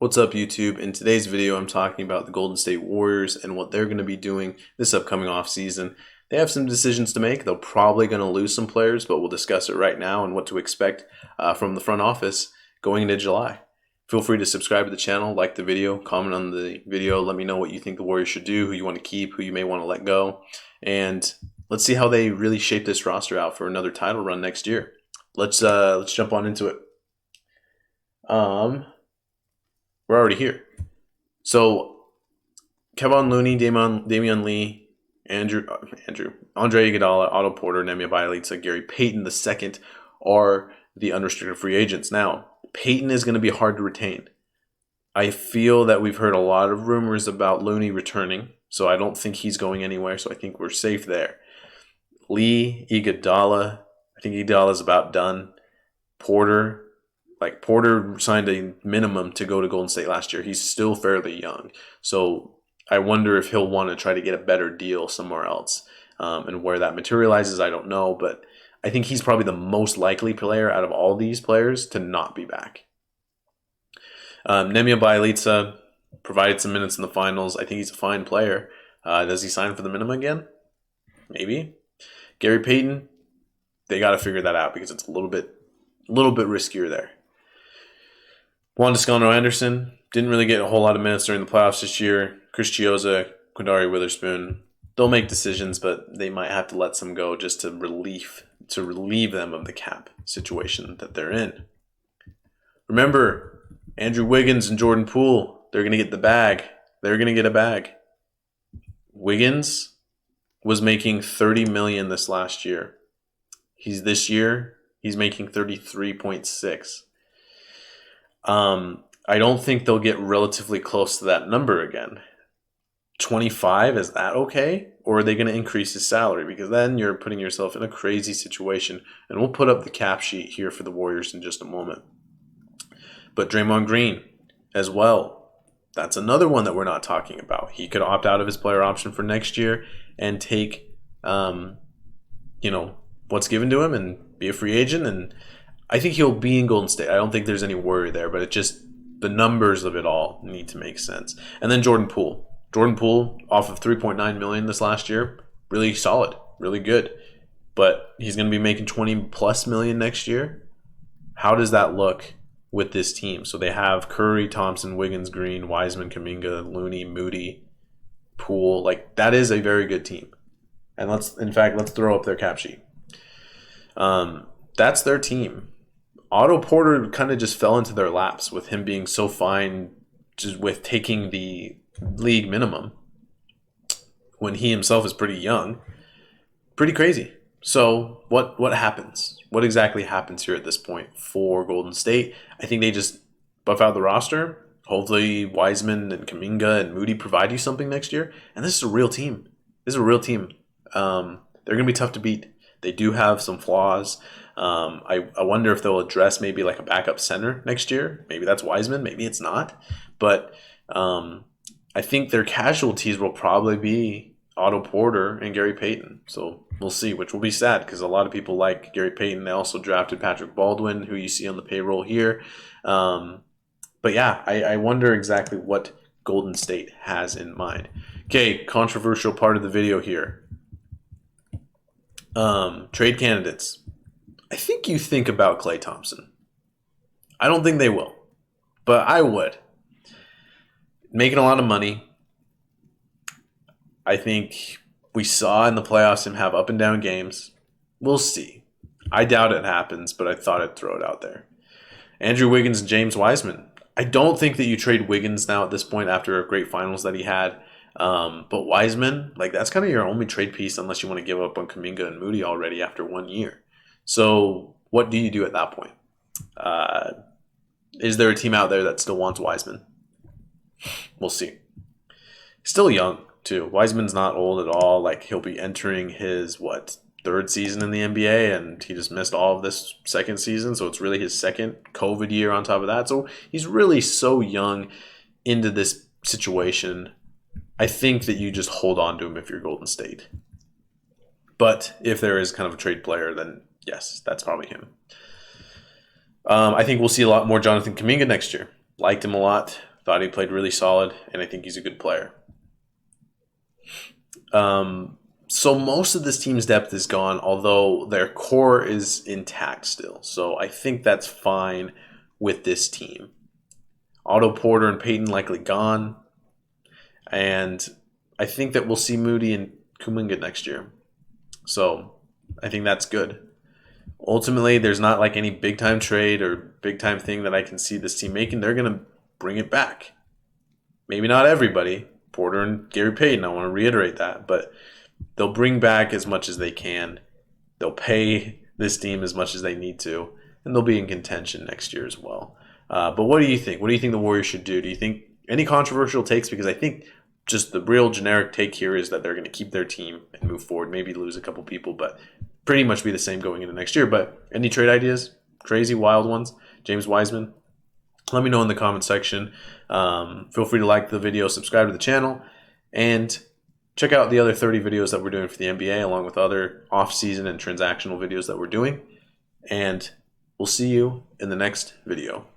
What's up, YouTube? In today's video, I'm talking about the Golden State Warriors and what they're going to be doing this upcoming offseason. They have some decisions to make. They're probably going to lose some players, but we'll discuss it right now and what to expect from the front office going into July. Feel free to subscribe to the channel, like the video, comment on the video, let me know what you think the Warriors should do, who you want to keep, who you may want to let go, and let's see how they really shape this roster out for another title run next year. Let's jump on into it. We're already here. So, Kevon Looney, Damian Lee, Andre Iguodala, Otto Porter, Nemanja Bjelica, Gary Payton II are the unrestricted free agents. Now, Payton is going to be hard to retain. I feel that we've heard a lot of rumors about Looney returning, so I don't think he's going anywhere, so I think we're safe there. Lee, Iguodala, I think Iguodala is about done. Porter signed a minimum to go to Golden State last year. He's still fairly young. So I wonder if he'll want to try to get a better deal somewhere else. And where that materializes, I don't know. But I think he's probably the most likely player out of all these players to not be back. Nemanja Bjelica provided some minutes in the finals. I think he's a fine player. Does he sign for the minimum again? Maybe. Gary Payton, they got to figure that out because it's a little bit riskier there. Juan Toscano-Anderson didn't really get a whole lot of minutes during the playoffs this year. Chris Chiozza, Quindary Witherspoon, they'll make decisions, but they might have to let some go just to relieve them of the cap situation that they're in. Remember, Andrew Wiggins and Jordan Poole, they're going to get the bag. They're going to get a bag. Wiggins was making $30 million this last year. This year, he's making 33.6. I don't think they'll get relatively close to that number again. 25, is that okay? Or are they going to increase his salary? Because then you're putting yourself in a crazy situation. And we'll put up the cap sheet here for the Warriors in just a moment. But Draymond Green as well. That's another one that we're not talking about. He could opt out of his player option for next year and take, what's given to him and be a free agent. And I think he'll be in Golden State. I don't think there's any worry there, but the numbers of it all need to make sense. And then Jordan Poole. Jordan Poole off of $3.9 million this last year, really solid, really good. But he's going to be making $20+ million next year. How does that look with this team? So they have Curry, Thompson, Wiggins, Green, Wiseman, Kuminga, Looney, Moody, Poole. That is a very good team. And let's throw up their cap sheet. That's their team. Otto Porter kind of just fell into their laps with him being so fine just with taking the league minimum when he himself is pretty young. Pretty crazy. So what happens? What exactly happens here at this point for Golden State? I think they just buff out the roster. Hopefully Wiseman and Kuminga and Moody provide you something next year. And this is a real team. They're going to be tough to beat. They do have some flaws. I wonder if they'll address maybe like a backup center next year. Maybe that's Wiseman. Maybe it's not. But I think their casualties will probably be Otto Porter and Gary Payton. So we'll see, which will be sad because a lot of people like Gary Payton. They also drafted Patrick Baldwin, who you see on the payroll here. But yeah, I wonder exactly what Golden State has in mind. Okay, controversial part of the video here. Trade candidates. I think you think about Klay Thompson. I don't think they will, but I would. Making a lot of money. I think we saw in the playoffs him have up and down games. We'll see. I doubt it happens, but I thought I'd throw it out there. Andrew Wiggins and James Wiseman. I don't think that you trade Wiggins now at this point after a great finals that he had. But Wiseman, that's kind of your only trade piece unless you want to give up on Kuminga and Moody already after 1 year. So what do you do at that point? Is there a team out there that still wants Wiseman? We'll see. Still young, too. Wiseman's not old at all. He'll be entering his, third season in the NBA, and he just missed all of this second season, so it's really his second COVID year on top of that. So he's really so young into this situation. I think that you just hold on to him if you're Golden State. But if there is kind of a trade player, then yes, that's probably him. I think we'll see a lot more Jonathan Kuminga next year. Liked him a lot Thought he played really solid, and I think he's a good player. So most of this team's depth is gone, although their core is intact still. So I think that's fine with this team. Otto Porter and Peyton likely gone. And I think that we'll see Moody and Kuminga next year. So I think that's good. Ultimately, there's not like any big-time trade or big-time thing that I can see this team making. They're going to bring it back. Maybe not everybody. Porter and Gary Payton, I want to reiterate that. But they'll bring back as much as they can. They'll pay this team as much as they need to. And they'll be in contention next year as well. But what do you think? What do you think the Warriors should do? Do you think any controversial takes? Because I think just the real generic take here is that they're going to keep their team and move forward. Maybe lose a couple people, but pretty much be the same going into next year. But any trade ideas? Crazy, wild ones? James Wiseman? Let me know in the comment section. Feel free to like the video, subscribe to the channel, and check out the other 30 videos that we're doing for the NBA, along with other off-season and transactional videos that we're doing. And we'll see you in the next video.